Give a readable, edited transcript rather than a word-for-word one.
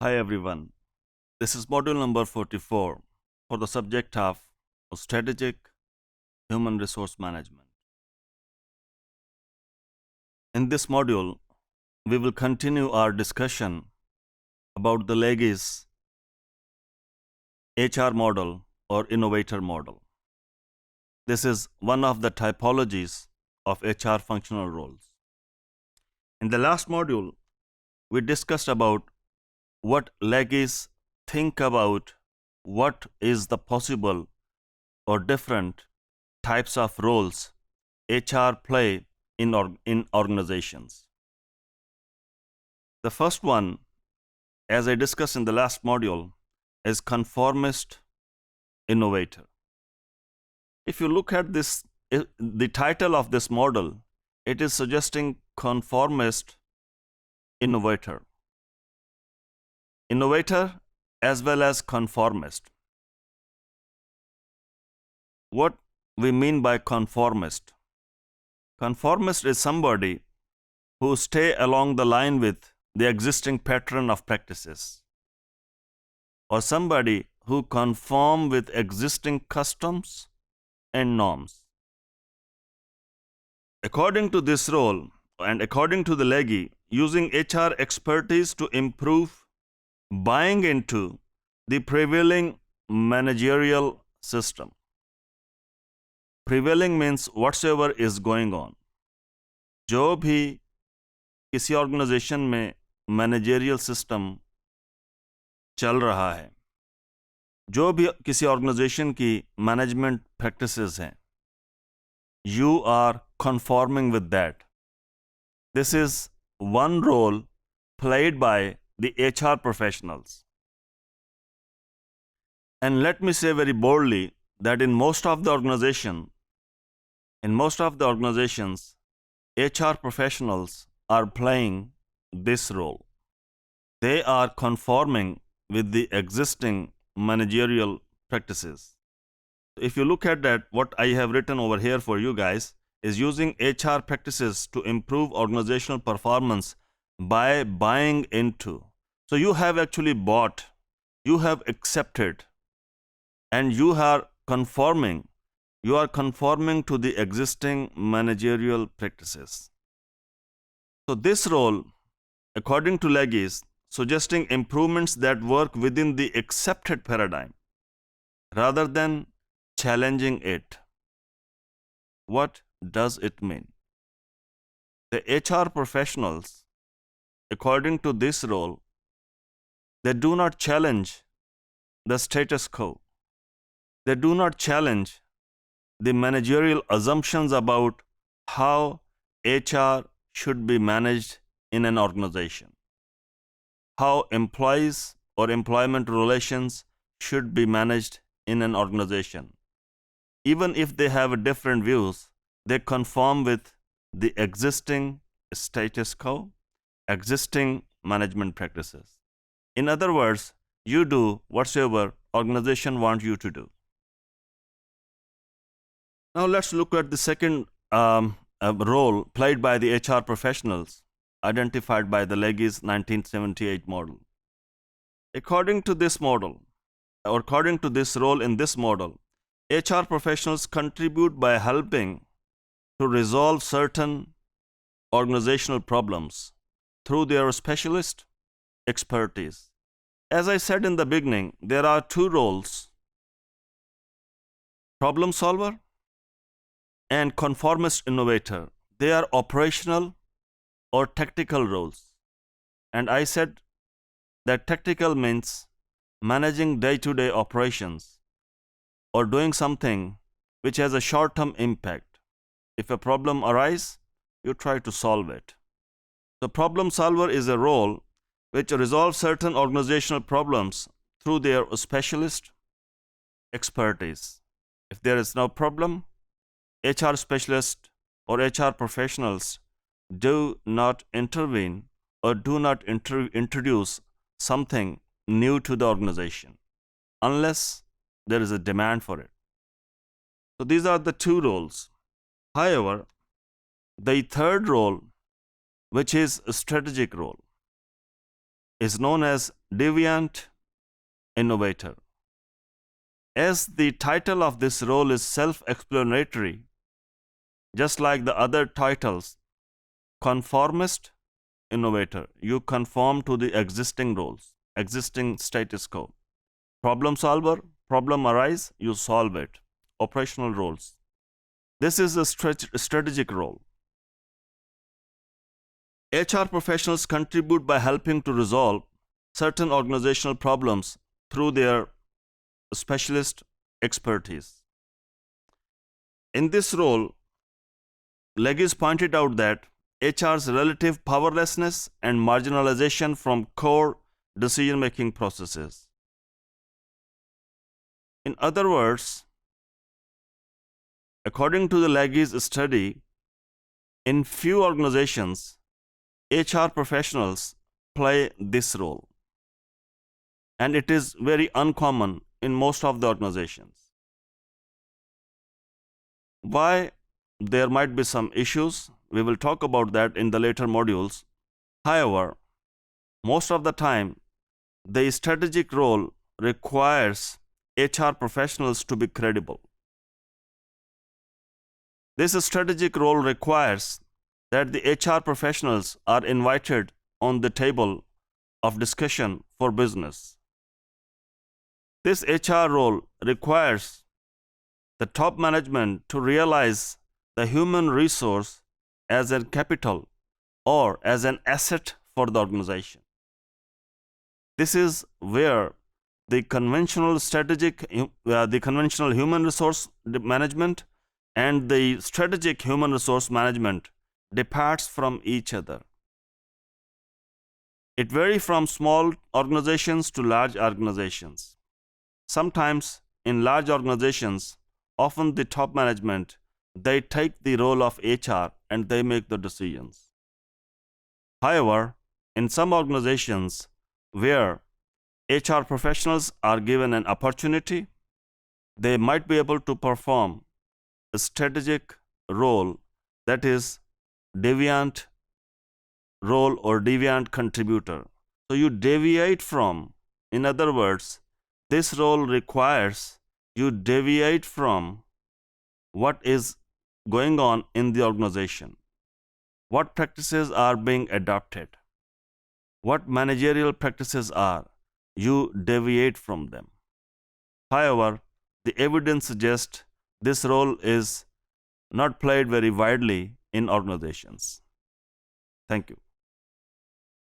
Hi everyone. This is module number 44 for the subject of strategic human resource management. In this module, we will continue our discussion about the Legge's HR model or innovator model. This is one of the typologies of HR functional roles. In the last module, we discussed about what Legge's think about what is the possible or different types of roles HR play in organizations. The first one, as I discussed in the last module, is conformist innovator. If you look at this, the title of this model, it is suggesting conformist innovator. Innovator as well as conformist. What we mean by conformist? Conformist is somebody who stay along the line with the existing pattern of practices, or somebody who conform with existing customs and norms. According to this role, and according to the Legge, using HR expertise to improve buying into the prevailing managerial system. Prevailing means whatsoever is going on. जो भी किसी organisation में managerial system चल रहा है, जो भी किसी ऑर्गेनाइजेशन की मैनेजमेंट प्रैक्टिसेस हैं, you are conforming with that. This is one role played by the HR professionals. And let me say very boldly that in most of the organizations, HR professionals are playing this role. They are conforming with the existing managerial practices. If you look at that, what I have written over here for you guys is using HR practices to improve organizational performance by buying into. So you have actually bought, you have accepted, and you are conforming to the existing managerial practices. So this role, according to Legge, is suggesting improvements that work within the accepted paradigm rather than challenging it. What does it mean? The HR professionals, according to this role, they do not challenge the status quo. They do not challenge the managerial assumptions about how HR should be managed in an organization, how employees or employment relations should be managed in an organization. Even if they have different views, they conform with the existing status quo, existing management practices. In other words, you do whatsoever organization wants you to do. Now let's look at the second role played by the HR professionals identified by the Legge's 1978 model. According to this model, or according to this role in this model, HR professionals contribute by helping to resolve certain organizational problems through their specialist expertise. As I said in the beginning, there are two roles: problem solver and conformist innovator. They are operational or tactical roles. And I said that tactical means managing day-to-day operations or doing something which has a short-term impact. If a problem arises, you try to solve it. The problem solver is a role which resolves certain organizational problems through their specialist expertise. If there is no problem, HR specialists or HR professionals do not intervene or do not introduce something new to the organization unless there is a demand for it. So these are the two roles. However, the third role, which is a strategic role, is known as deviant innovator. As the title of this role is self-explanatory, just like the other titles, conformist innovator, you conform to the existing roles, existing status quo. Problem solver, problem arise, you solve it. Operational roles. This is a strategic role. HR professionals contribute by helping to resolve certain organizational problems through their specialist expertise. In this role, Legge pointed out that HR's relative powerlessness and marginalization from core decision-making processes. In other words, according to the Legge's study, in few organizations, HR professionals play this role, and it is very uncommon in most of the organizations. Why? There might be some issues. We will talk about that in the later modules. However, most of the time, the strategic role requires HR professionals to be credible. This strategic role requires that the HR professionals are invited on the table of discussion for business. This HR role requires the top management to realize the human resource as a capital or as an asset for the organization. This is where the conventional human resource management and the strategic human resource management departs from each other. It varies from small organizations to large organizations. Sometimes in large organizations, often the top management, they take the role of HR and they make the decisions. However, in some organizations where HR professionals are given an opportunity, they might be able to perform a strategic role, that is deviant role or deviant contributor. So you deviate from, in other words, this role requires you deviate from what is going on in the organization, what practices are being adopted, what managerial practices are, you deviate from them. However, the evidence suggests this role is not played very widely in organizations. Thank you.